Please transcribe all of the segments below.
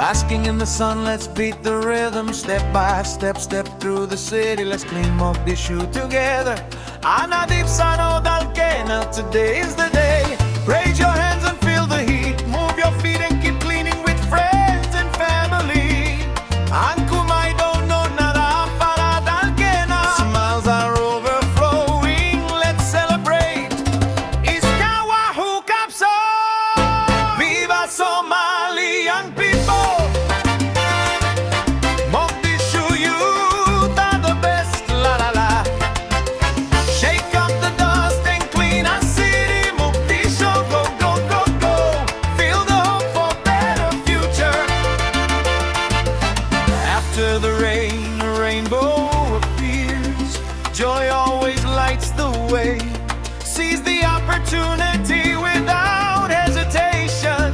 Basking in the sun, let's beat the rhythm. Step by step, step through the city. Let's clean Mogadishu together. Nadaafa, no dalkena, today is the day. Raise your hands and feel the heat. Move your feet and keep cleaning with friends and family. Ankumai don't know nadaafa, dalkena. Smiles are overflowing, let's celebrate. Iskawa hukapso, viva Somalian people. Mogadishu youth are the best, la la la. Shake up the dust and clean our city. Mogadishu, go, go, go, go. Feel the hope for better future. After the rain, a rainbow appears. Joy always lights the way. Seize the opportunity without hesitation.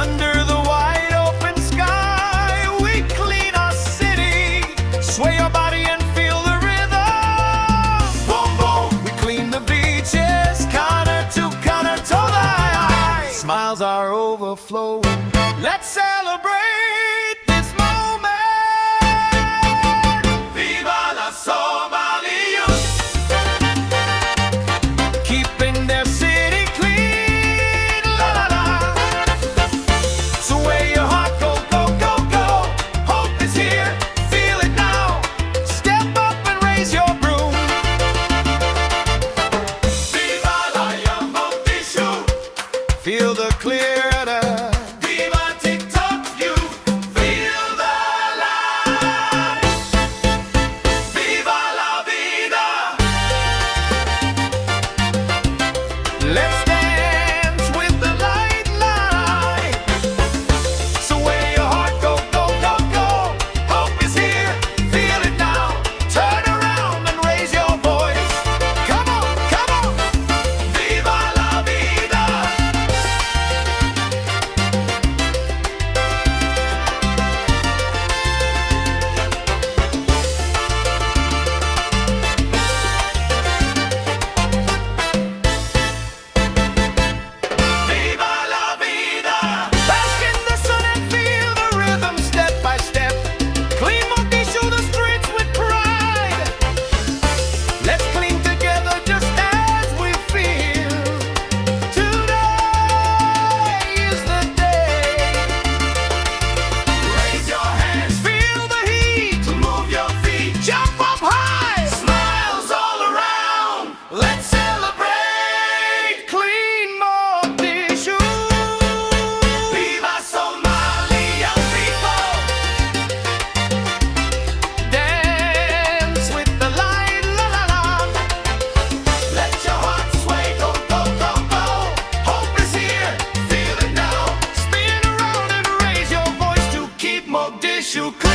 Under the wide open sky, we clean our city. Sway your body and feel the rhythm. Boom, boom. We clean the beaches, corner to corner, toe to eye. Smiles are overflowing. Let's celebrate this moment. Viva la Somali youth, keeping their city clean. La la la. So where your heart go, go, go, go. Hope is here, feel it now. Step up and raise your broom. Viva la Mogadishu, feel the clear air. Viva TikTok, you feel the light. Viva la vida. Let's dance with the light. So where your heart go, go, go, go. Hope is here, feel it now. Turn around and raise your voice. Come on, come on. Viva la vida. Viva la vida. Bask in the sun and feel the rhythm. Step by step, clean Mogadishu, the streets with pride. Let's clean together just as we feel. Today is the day. Raise your hands, feel the heat. Move your feet, jump up high. Smiles all around. Let's celebrate clean Mogadishu. Viva Somalian people. Dance with the light, la la la. Let your heart sway, go, go, go, go. Hope is here, feel it now. Spin around and raise your voice to keep Mogadishu clean.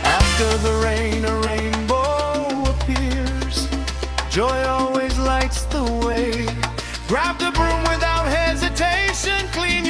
After the rain, a rainbow appears. Joy always lights the way. Grab the broom without hesitation. Clean